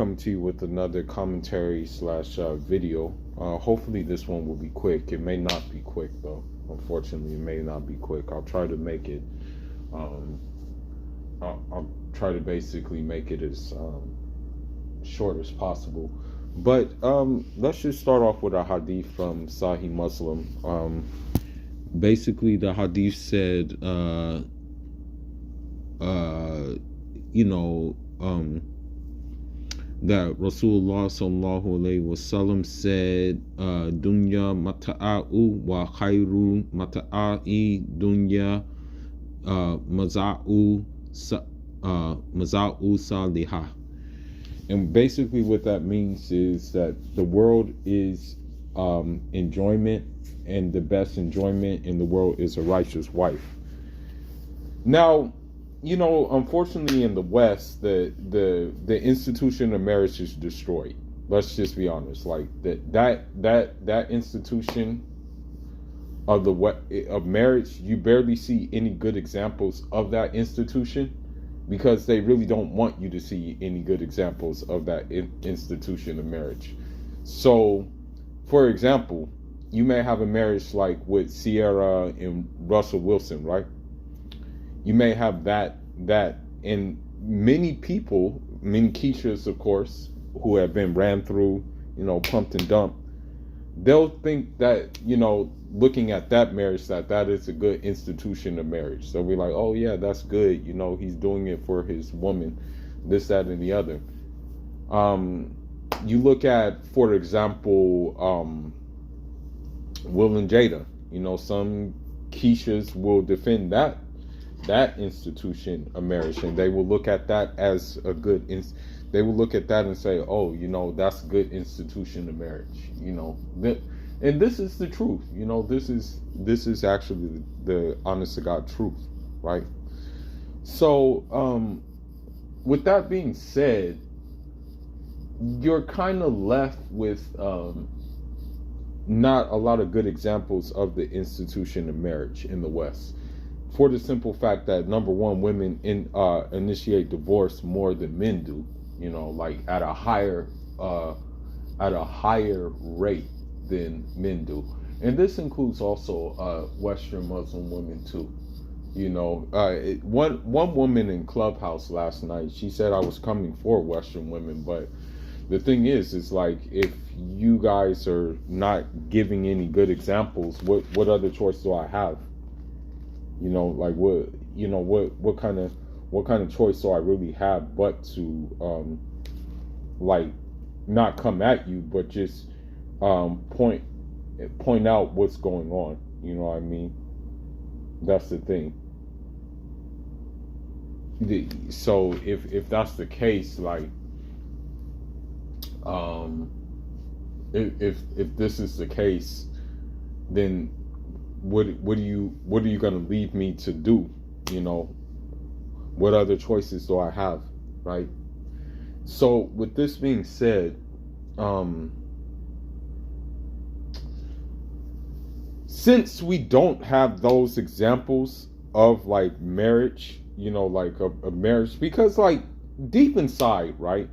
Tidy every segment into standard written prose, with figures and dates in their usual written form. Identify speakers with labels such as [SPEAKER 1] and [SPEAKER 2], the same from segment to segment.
[SPEAKER 1] coming to you with another commentary slash video. Hopefully this one will be quick. It may not be quick though. Unfortunately, it may not be quick. I'll try to make it. Um, I'll try to basically make it as short as possible. But let's just start off with a hadith from Sahih Muslim. Basically, the hadith said, that Rasulullah sallallahu alaihi wasallam said, "Dunya mata'u wa khairu mata'i dunya maza'u salihah." And basically, what that means is that the world is enjoyment, and the best enjoyment in the world is a righteous wife. Now, unfortunately, in the West, the institution of marriage is destroyed. Let's just be honest. Like that institution of marriage, you barely see any good examples of that institution, because they really don't want you to see any good examples of that institution of marriage. So, for example, you may have a marriage like with Sierra and Russell Wilson, right? You may have that, and many people, many Keishas, of course, who have been ran through, pumped and dumped, they'll think that, looking at that marriage, that is a good institution of marriage. So we're like, oh yeah, that's good. He's doing it for his woman, this, that, and the other. You look at, for example, Will and Jada. Some Keishas will defend that institution of marriage, and they will look at that as a good they will look at that and say, oh, that's a good institution of marriage. And this is the truth. This is actually the honest to God truth, right? So with that being said, you're kind of left with not a lot of good examples of the institution of marriage in the West, for the simple fact that, number one, women initiate divorce more than men do, like at a higher rate than men do. And this includes also Western Muslim women too. One woman in Clubhouse last night, she said I was coming for Western women, but the thing is like, if you guys are not giving any good examples, what other choice do I have? Like what kind of choice do I really have but to like not come at you, but just point out what's going on. You know what I mean? That's the thing. So if that's the case, like if this is the case, then what are you going to leave me to do? What other choices do I have, right? So with this being said, since we don't have those examples of like marriage, like a marriage, because like deep inside, right?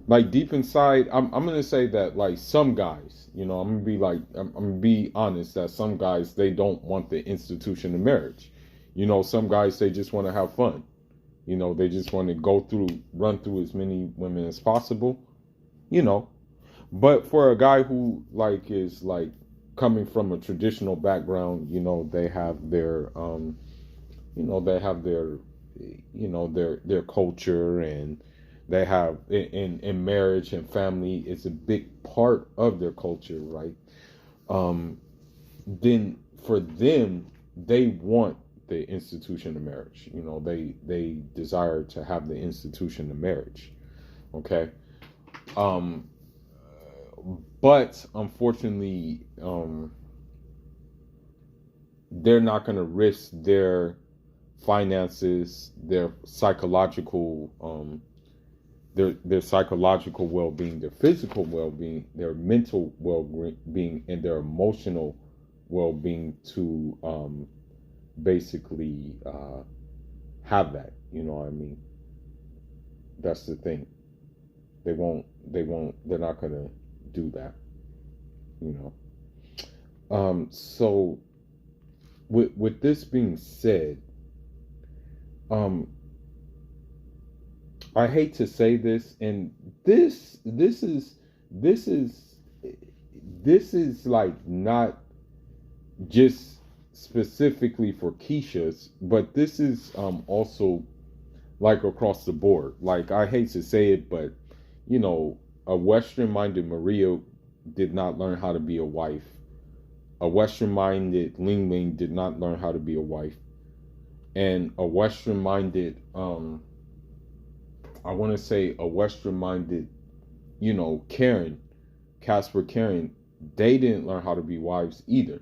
[SPEAKER 1] Like deep inside, I'm gonna say that like some guys, I'm gonna be honest, that some guys, they don't want the institution of marriage. Some guys, they just want to have fun. They just want to run through as many women as possible. But for a guy who like is like coming from a traditional background, they have their their culture, and they have in marriage and family, it's a big part of their culture, right? Then for them, they want the institution of marriage. They desire to have the institution of marriage. Okay. But unfortunately, they're not going to risk their finances, their psychological well-being, their physical well-being, their mental well-being, and their emotional well-being to basically have that. You know what I mean? That's the thing. They're not gonna do that, you know. So with this being said, um, I hate to say this, and this is this is like not just specifically for Keisha's, but this is also like across the board. Like, I hate to say it, but you know, a Western-minded Maria did not learn how to be a wife. A Western-minded Ling Ling did not learn how to be a wife, and a Western-minded, I want to say a Western-minded, you know, Casper Karen, they didn't learn how to be wives either,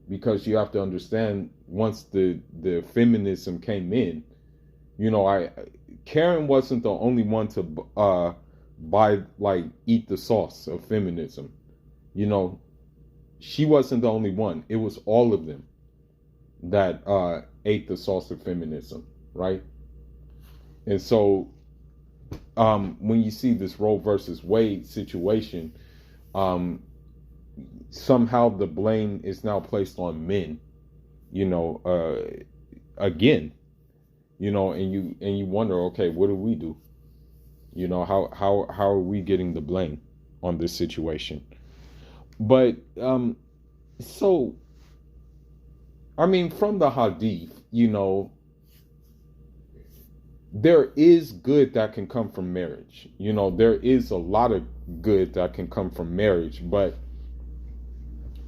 [SPEAKER 1] because you have to understand, once the feminism came in, you know, Karen wasn't the only one to eat the sauce of feminism. You know, she wasn't the only one. It was all of them that ate the sauce of feminism, right? And so when you see this Roe versus Wade situation, somehow the blame is now placed on men, you know, again, you know, and you wonder, okay, what do we do? You know, how are we getting the blame on this situation? But so I mean, from the Hadith, you know, there is good that can come from marriage. You know, there is a lot of good that can come from marriage, but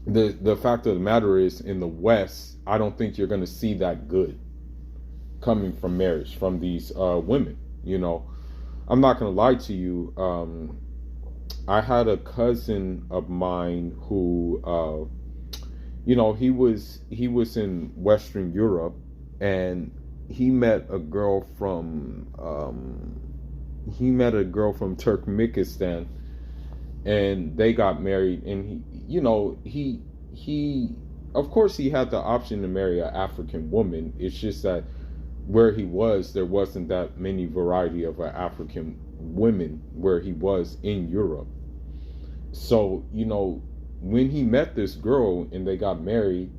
[SPEAKER 1] the fact of the matter is, in the West, I don't think you're going to see that good coming from marriage from these women. You know, I'm not going to lie to you. I had a cousin of mine who, you know, he was in Western Europe, and he met a girl from Turkmenistan, and they got married. And he, you know, he of course he had the option to marry an African woman. It's just that where he was, there wasn't that many variety of African women where he was in Europe. So, you know, when he met this girl and they got married,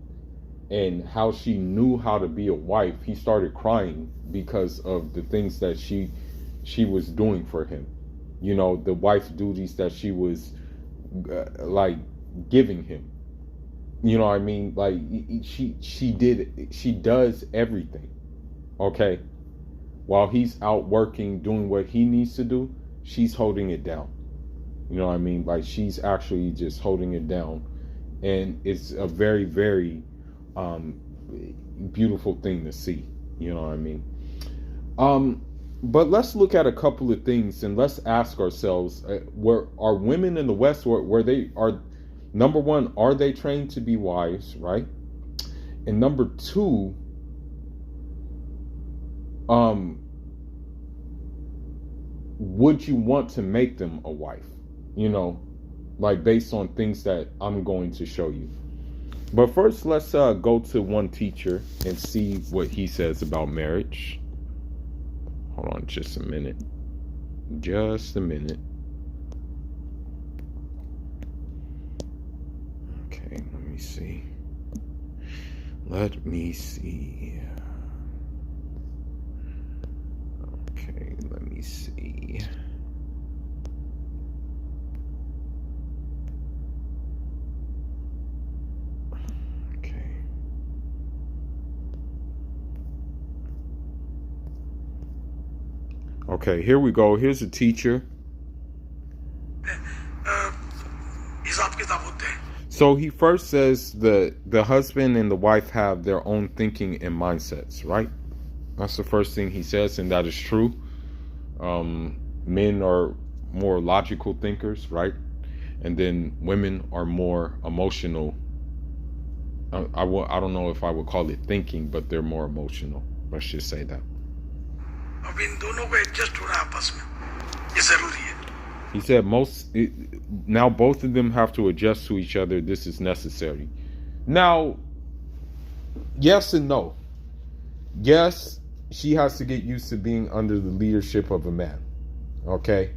[SPEAKER 1] and how she knew how to be a wife, he started crying because of the things that she was doing for him. You know, the wife duties that she was like giving him. You know what I mean? Like, she does everything. Okay? While he's out working, doing what he needs to do, she's holding it down. You know what I mean? Like, she's actually just holding it down. And it's a very, very beautiful thing to see. You know what I mean? But let's look at a couple of things, and let's ask ourselves, where are women in the West, where they are, number one, are they trained to be wives, right? And number two, would you want to make them a wife? You know, like, based on things that I'm going to show you. But first, let's go to one teacher and see what he says about marriage. Hold on just a minute. Just a minute. Okay, let me see. Let me see. Okay, let me see. Okay, here we go. Here's a teacher. So he first says the husband and the wife have their own thinking and mindsets, right? That's the first thing he says, and that is true. Men are more logical thinkers, right? And then women are more emotional. I don't know if I would call it thinking, but they're more emotional. Let's just say that. He said now both of them have to adjust to each other. This is necessary. Now, yes and no. Yes, she has to get used to being under the leadership of a man. Okay?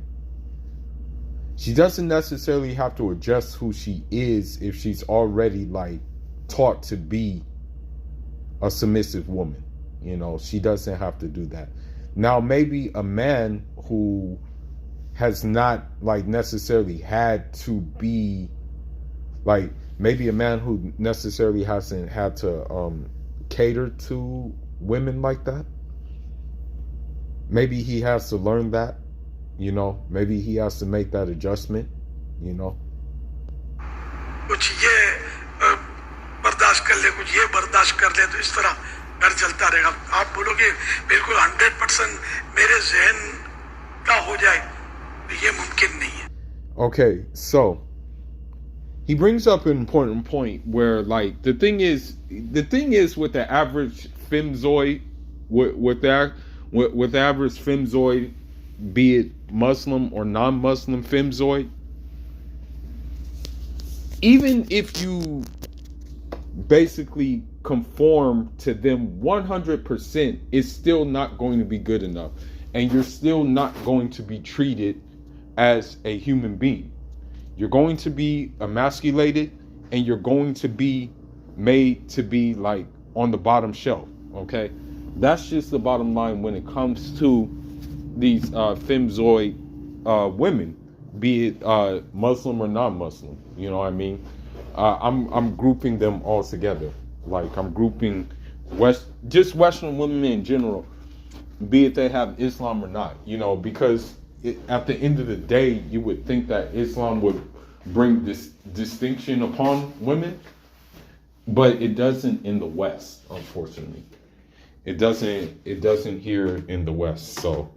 [SPEAKER 1] she doesn't necessarily have to adjust who she is if she's already like taught to be a submissive woman. You know, she doesn't have to do that. Now, maybe a man who has not like necessarily had to be like, maybe a man who necessarily hasn't had to cater to women like that. Maybe he has to learn that, you know. Maybe he has to make that adjustment, you know.
[SPEAKER 2] कुछ ये बर्दाश्त कर ले, कुछ ये बर्दाश्त कर ले, तो इस तरह घर चलता रहेगा. आप बोलोगे बिल्कुल 100% मेरे जहन का हो जाए, तो ये मुमकिन नहीं है.
[SPEAKER 1] Okay, so he brings up an important point where, like, the thing is with the average femzoid, with the average femzoid, be it Muslim or non-Muslim femzoid, even if you basically conform to them 100%, it's still not going to be good enough, and you're still not going to be treated as a human being. You're going to be emasculated, and you're going to be made to be like on the bottom shelf. Okay, that's just the bottom line when it comes to these femzoid women, be it Muslim or non-Muslim. You know what I mean? I'm grouping them all together. Like, I'm grouping Western women in general, be it they have Islam or not. You know, because at the end of the day, you would think that Islam would bring this distinction upon women, but it doesn't in the West, unfortunately. It doesn't here in the West. So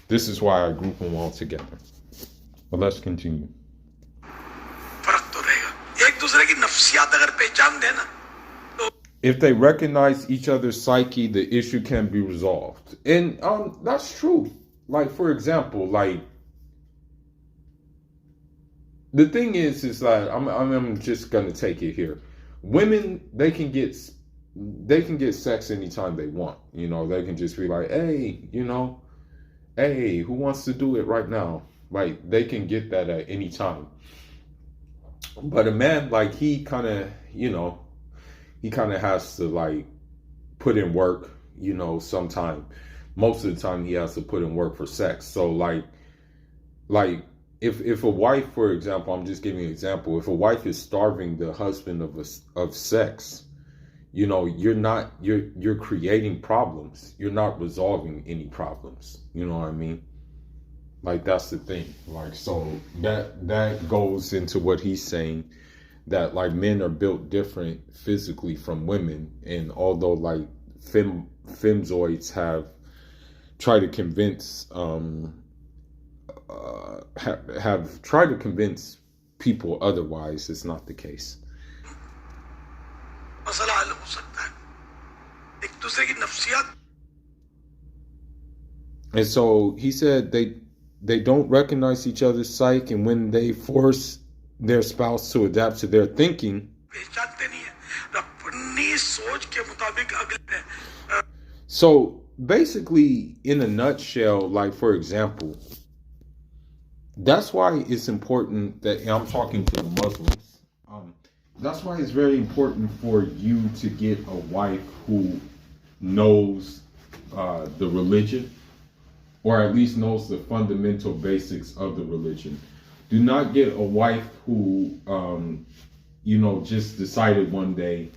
[SPEAKER 1] this is why I group them all together. But let's continue. If they recognize each other's psyche, the issue can be resolved. And that's true. Like, for example, like, the thing is that I'm just gonna take it here. Women, they can get sex anytime they want. You know, they can just be like, hey, you know, hey, who wants to do it right now? Like, they can get that at any time. But a man, like, he kind of has to, like, put in work, you know, sometime. Most of the time he has to put in work for sex. So, like if a wife, for example, I'm just giving an example, if a wife is starving the husband of sex, you know, you're creating problems. You're not resolving any problems. You know what I mean? Like, that's the thing. Like, so that goes into what he's saying, that, like, men are built different physically from women. And although, like, femzoids have tried to convince have tried to convince people otherwise, it's not the case. And so he said they don't recognize each other's psyche, and when they force their spouse to adapt to their thinking, so basically, in a nutshell, like, for example, that's why it's important that, and I'm talking to the Muslims, that's why it's very important for you to get a wife who knows the religion, or at least knows the fundamental basics of the religion. Do not get a wife who, you know, just decided one day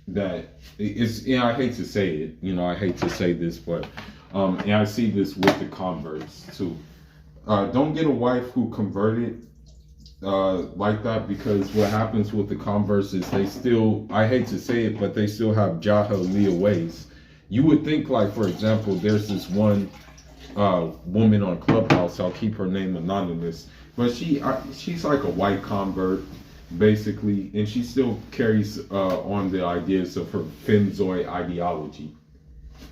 [SPEAKER 1] that it's, you know, I hate to say it, you know, I hate to say this, but, and I see this with the converts too. Don't get a wife who converted like that, because what happens with the converts is they still, I hate to say it, but they still have Jahiliyyah ways. You would think, like, for example, there's this one woman on Clubhouse, I'll keep her name anonymous, but she's like a white convert, basically, and she still carries on the ideas of her femzoid ideology.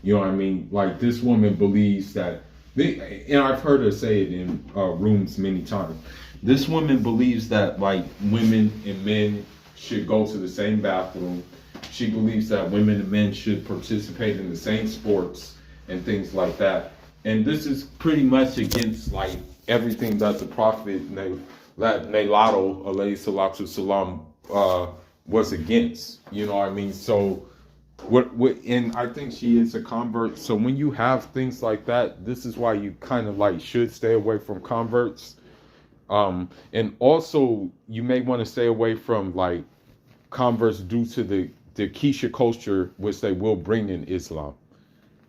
[SPEAKER 1] You know what I mean? Like, this woman believes that, and I've heard her say it in rooms many times, this woman believes that, like, women and men should go to the same bathroom. She believes that women and men should participate in the same sports and things like that. And this is pretty much against, like, everything that the Prophet, that Nalato alayhi salatu salam was against. You know what I mean? So what and I think she is a convert. So when you have things like that, this is why you kind of like should stay away from converts. And also you may want to stay away from like converts due to the Keisha culture, which they will bring in Islam.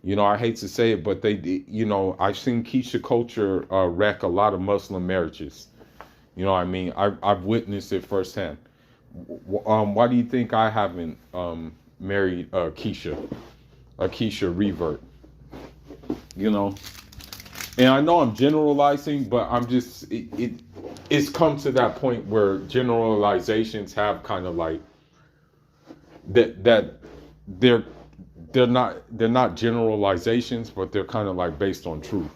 [SPEAKER 1] You know, I hate to say it, but they, you know, I've seen Keisha culture wreck a lot of Muslim marriages. You know what I mean? I've witnessed it firsthand. Why do you think I haven't married a Keisha revert? You know, and I know I'm generalizing, but I'm just it's come to that point where generalizations have kind of like that they're not generalizations, but they're kind of like based on truth.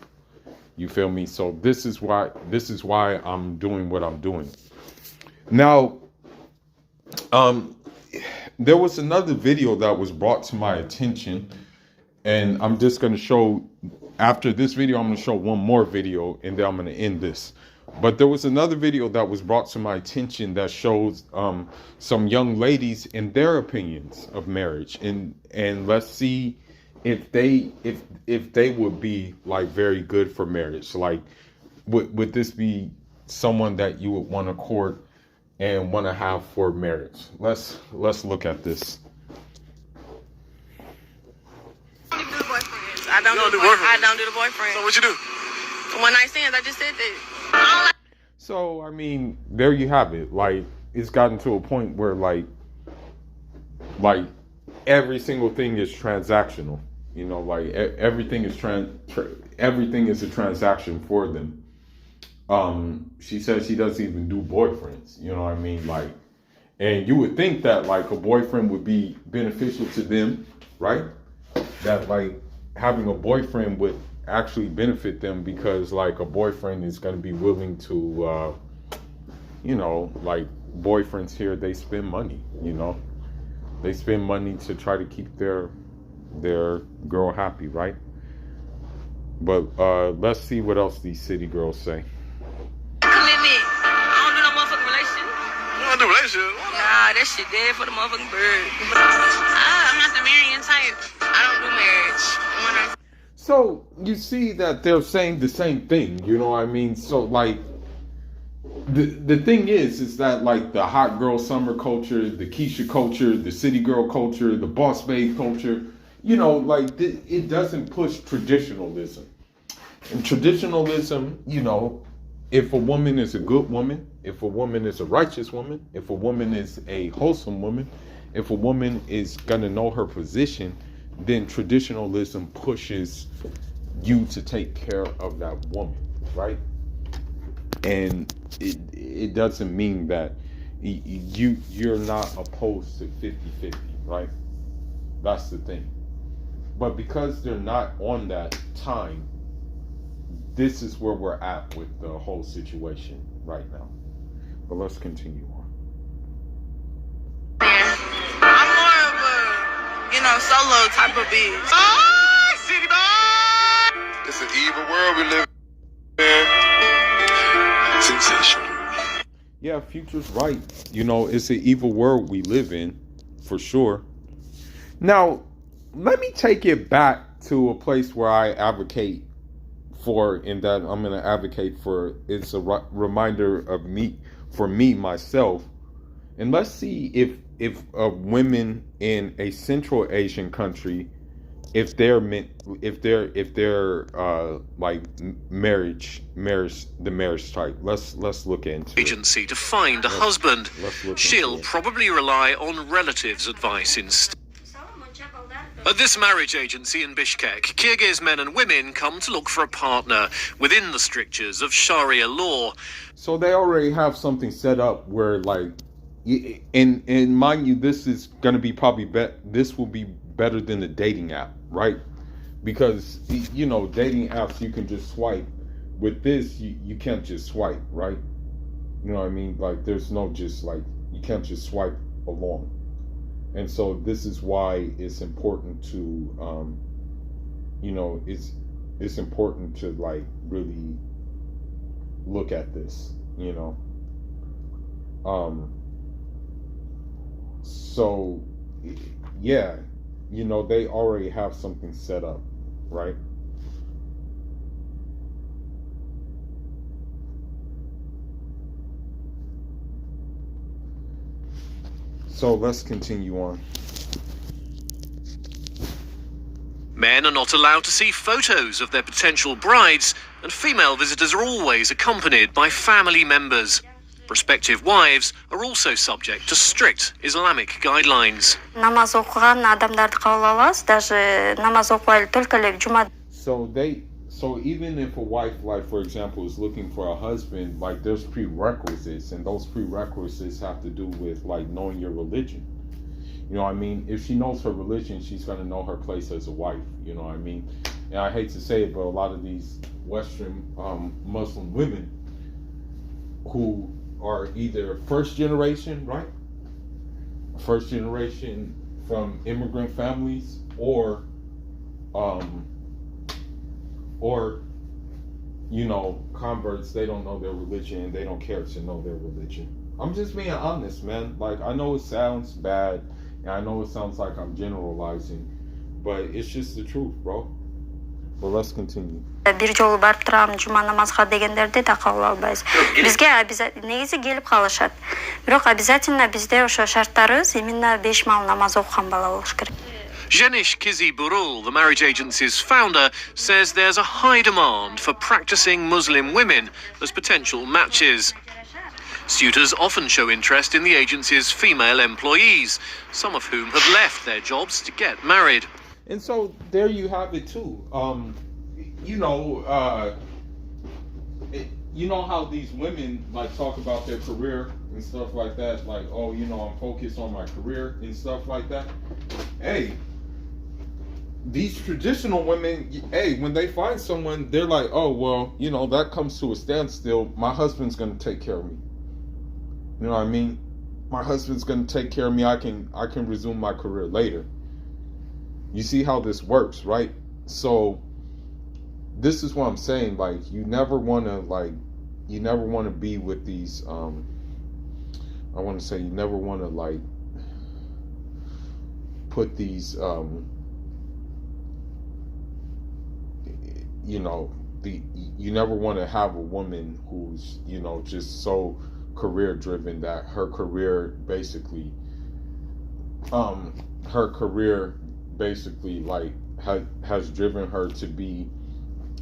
[SPEAKER 1] You feel me? So this is why I'm doing what I'm doing. Now, there was another video that was brought to my attention, and I'm just going to show, after this video, I'm going to show one more video, and then I'm going to end this. But there was another video that was brought to my attention that shows some young ladies and their opinions of marriage, and let's see if they would be like very good for marriage. Like, would this be someone that you would want to court and want to have for marriage? Let's look at this.
[SPEAKER 3] I don't do the boyfriend.
[SPEAKER 2] So what you do?
[SPEAKER 3] One night stands, I just said that.
[SPEAKER 1] So, I mean, there you have it. Like, it's gotten to a point where like every single thing is transactional. You know, like everything is everything is a transaction for them. She says she doesn't even do boyfriends. You know what I mean? Like, and you would think that like a boyfriend would be beneficial to them, right? That like having a boyfriend would actually benefit them, because like a boyfriend is going to be willing to, you know, like boyfriends here, they spend money, you know, they spend money to try to keep their girl happy, right? But let's see what else these city girls say.
[SPEAKER 3] Commitment. I don't do no motherfucking relationship.
[SPEAKER 2] You don't do relationship?
[SPEAKER 3] Nah, that shit dead for the motherfucking bird. I'm not the marrying type. I don't do marriage.
[SPEAKER 1] So you see that they're saying the same thing, you know what I mean? So like the thing is that like the hot girl summer culture, the Keisha culture, the city girl culture, the boss babe culture, you know, like it doesn't push traditionalism. And traditionalism, you know, if a woman is a good woman, if a woman is a righteous woman, if a woman is a wholesome woman, if a woman is gonna know her position, then traditionalism pushes you to take care of that woman, right? And it doesn't mean that you're not opposed to 50-50, right? That's the thing. But because they're not on that time, this is where we're at with the whole situation right now. But let's continue on.
[SPEAKER 3] I'm more of a, you know, solo type of bitch.
[SPEAKER 2] Ah, city boy! It's an evil world we live in. Sensational.
[SPEAKER 1] Yeah, Future's right. You know, it's an evil world we live in, for sure. Now, let me take it back to a place where I advocate for, and that I'm going to advocate for. It's a reminder of me, for me, myself. And let's see if women in a Central Asian country, if they're like the marriage type. Let's look into
[SPEAKER 4] agency to find a husband. She'll probably rely on relatives' advice instead. At this marriage agency in Bishkek, Kyrgyz men and women come to look for a partner within the strictures of Sharia law.
[SPEAKER 1] So they already have something set up where, like, and mind you, this is going to be probably this will be better than the dating app, right? Because, you know, dating apps, you can just swipe. With this, you can't just swipe, right? You know what I mean? Like, there's no just, like, you can't just swipe along. And so this is why it's important to, you know, it's important to like really look at this, you know, So yeah, they already have something set up, right? So let's continue on.
[SPEAKER 4] Men are not allowed to see photos of their potential brides, and female visitors are always accompanied by family members. Prospective wives are also subject to strict Islamic guidelines.
[SPEAKER 5] Намаз оқыған адамдарды қабыл аласыз, даже намаз оқып только лишь жұма.
[SPEAKER 1] So even if a wife, like for example, is looking for a husband, like there's prerequisites, and those prerequisites have to do with like knowing your religion. You know what I mean? If she knows her religion, she's going to know her place as a wife. You know what I mean? And I hate to say it, but a lot of these Western Muslim women who are either first generation, right? First generation from immigrant families, or converts. They don't know their religion and they don't care to know their religion. I'm just being honest, man. Like, I know it sounds bad, and I know it sounds like I'm generalizing, but it's just the truth, bro. But let's continue.
[SPEAKER 5] Бир жолу барып турам жума намазга дегендерди да кабыл албайбыз. Бизге обязательно негизи келип калышат. Бирок обязательно бизде ошо шарттарыбыз именно 5 мал намаз окуган бала болуш керек.
[SPEAKER 4] Jenish Kizi-Burul, the marriage agency's founder, says there's a high demand for practicing Muslim women as potential matches. Suitors often show interest in the agency's female employees, some of whom have left their jobs to get married.
[SPEAKER 1] And so there you have it too. You know how these women like talk about their career and stuff like that, like, oh, I'm focused on my career and stuff like that. Hey, these traditional women, hey, when they find someone, they're like, oh, well, that comes to a standstill. My husband's going to take care of me. You know what I mean? My husband's going to take care of me. I can resume my career later. You see how this works, right? So this is what I'm saying. Like, you never want to be with these, I want to say you never want to like put these, you never want to have a woman who's, just so career driven that her career basically like has driven her to be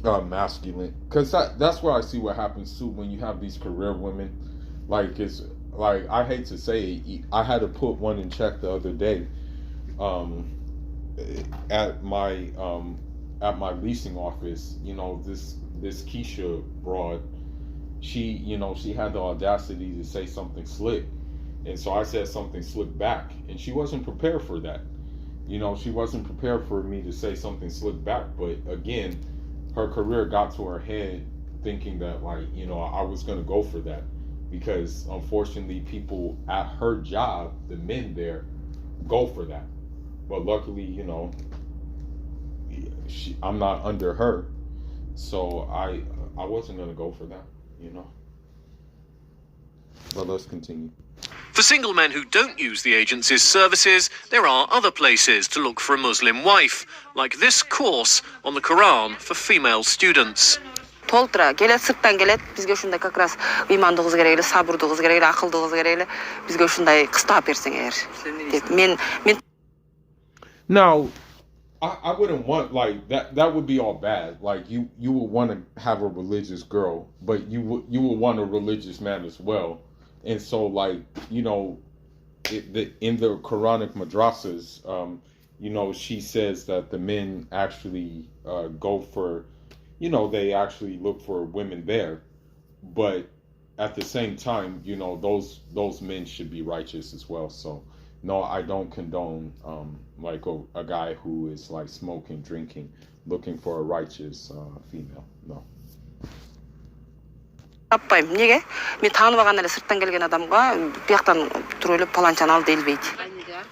[SPEAKER 1] masculine. Because that's where I see what happens too when you have these career women. Like, it's like, I hate to say it, I had to put one in check the other day at my leasing office. This Keisha broad, she had the audacity to say something slick, and so I said something slick back, and she wasn't prepared for that. She wasn't prepared for me to say something slick back. But again, her career got to her head thinking that, like, I was going to go for that, because unfortunately people at her job, the men there, go for that. But luckily, I'm not under her, so I wasn't going to go for that, But let's continue.
[SPEAKER 4] For single men who don't use the agency's services, there are other places to look for a Muslim wife, like this course on the Quran for female students.
[SPEAKER 3] Толтыра келет, сырттан келет, бизге ушундай как раз ыймандыгыбыз керек эле, сабырдыгыбыз керек эле, акылдыгыбыз керек эле, бизге ушундай кыстап берсеңер деп. Мен
[SPEAKER 1] Now, I wouldn't want, like, that would be all bad. Like, you would want to have a religious girl, but you would want a religious man as well. And so, like, in the Quranic madrasas, she says that the men actually go for, they actually look for women there. But at the same time, those men should be righteous as well. So, no, I don't condone like a guy who is like smoking, drinking, looking for a righteous female. No.
[SPEAKER 3] таппайм. Неге? Мен таанып алган эле сырттан келген адамга бияктан туруп эле паланчаны ал делбейт.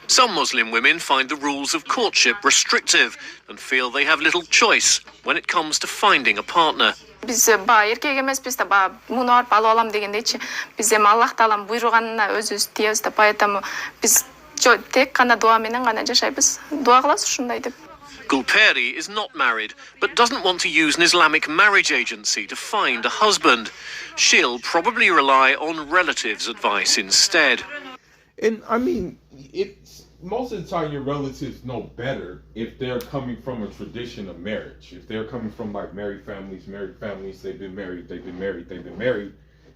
[SPEAKER 4] Some Muslim women find the rules of courtship restrictive and feel they have little choice when it comes to finding a partner.
[SPEAKER 6] Biz erkek emеспиз да муну барып алып алам дегендейчи. Биз эми Аллах Тааланын буйруганына өзүбүз тийебиз да, поэтому биз тек гана дуа менен гана жашайбыз. Дуа кылабыз ушундай деп.
[SPEAKER 4] Gulperi is not married, but doesn't want to use an Islamic marriage agency to find a husband. She'll probably rely on relatives' advice instead.
[SPEAKER 1] And I mean, it's most of the time your relatives know better if they're coming from a tradition of marriage. If they're coming from like married families, they've been married,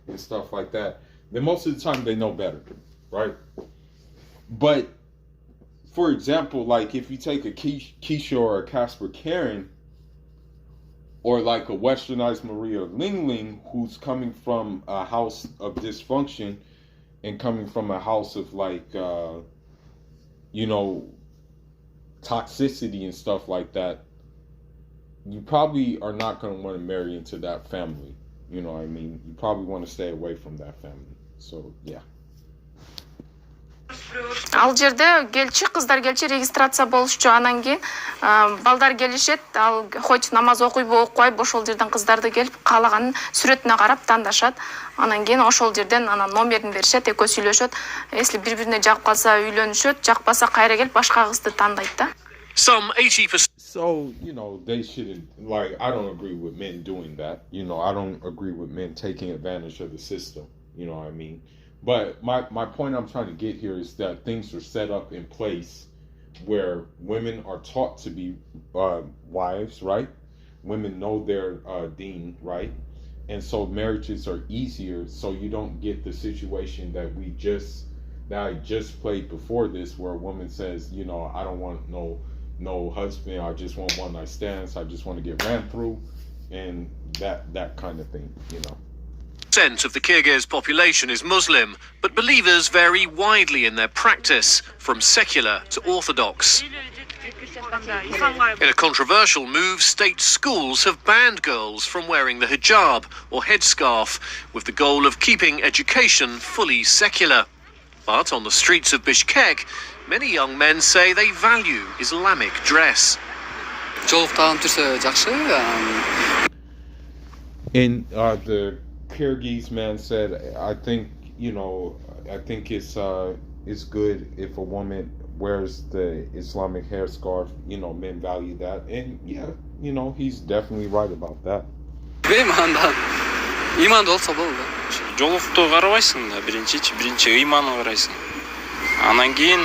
[SPEAKER 1] and stuff like that. Then most of the time they know better, right? But for example, like if you take a Keisha or a Casper Karen, or like a westernized Maria Ling Ling, who's coming from a house of dysfunction and coming from a house of like, toxicity and stuff like that, you probably are not going to want to marry into that family. You know what I mean? You probably want to stay away from that family. So, yeah.
[SPEAKER 6] Ал жерде кыздар келчи регистрация болушчу, анан кийин балдар келишет, ал хоть намаз окуйбу окубайбы ошол жерден кыздарды келип каалаганын сүрөтүнө карап тандашат. Анан кийин ошол жерден анан номерин беришет, экөө сүйлөшөт. Если бири-бирине жагып калса үйлөнүшөт, жакпаса кайра келип башка кызды тандайт да.
[SPEAKER 4] Some 80%.
[SPEAKER 1] So, they shouldn't, like, I don't agree with men doing that. I don't agree with men taking advantage of the system. You know what I mean? But my point I'm trying to get here is that things are set up in place where women are taught to be wives, right? Women know their deen, right? And so marriages are easier, so you don't get the situation that I just played before this, where a woman says, I don't want no husband, I just want one night stands, I just want to get ran through, and that kind of thing,
[SPEAKER 4] Of the Kyrgyz population is Muslim, but believers vary widely in their practice, from secular to orthodox. In a controversial move, state schools have banned girls from wearing the hijab or headscarf, with the goal of keeping education fully secular. But on the streets of Bishkek, many young men say they value Islamic dress.
[SPEAKER 1] And the Kyrgyz man said, I think it's good if a woman wears the Islamic headscarf. Men value that, and yeah, he's definitely right about that.
[SPEAKER 7] Жолукту карабайсың да, биринчи ыйманы карайсың. Анан кийин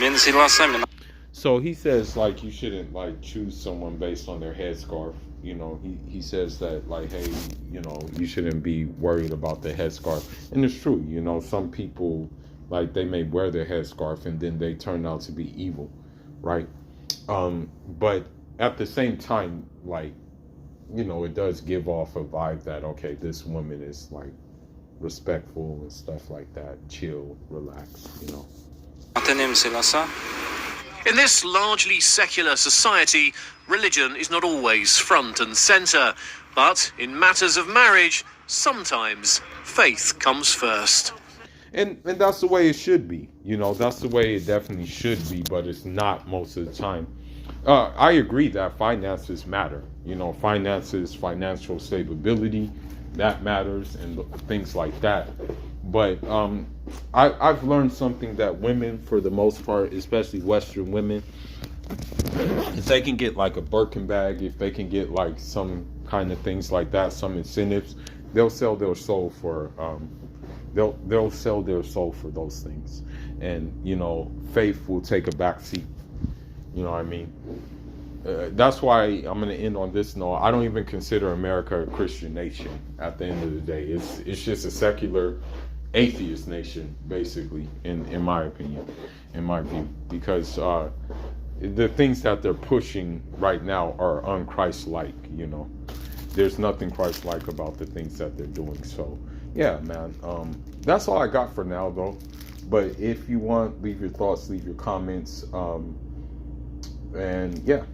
[SPEAKER 7] мени сыйласа мен.
[SPEAKER 1] So he says like you shouldn't like choose someone based on their headscarf. He says that like, hey, you shouldn't be worried about the headscarf. And it's true, some people like they may wear their headscarf and then they turn out to be evil, right? But at the same time, like, it does give off a vibe that, okay, this woman is like respectful and stuff like that, chill, relax,
[SPEAKER 4] In this largely secular society, religion is not always front and center, but in matters of marriage, sometimes faith comes first.
[SPEAKER 1] And that's the way it should be. That's the way it definitely should be, but it's not most of the time. I agree that finances matter. Finances, financial stability, that matters, and things like that. But I've learned something that women, for the most part, especially Western women, if they can get like a Birkin bag, if they can get like some kind of things like that, some incentives, they'll sell their soul for they'll sell their soul for those things, and faith will take a back seat. You know what I mean? That's why I'm going to end on this note. I don't even consider America a Christian nation. At the end of the day, it's just a secular atheist nation, basically, in my opinion, in my view, because the things that they're pushing right now are un-Christ-like. There's nothing Christ-like about the things that they're doing. So yeah, man, that's all I got for now, though. But if you want, leave your thoughts, leave your comments, and yeah,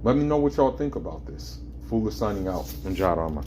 [SPEAKER 1] let me know what y'all think about this. Fula signing out. Njara.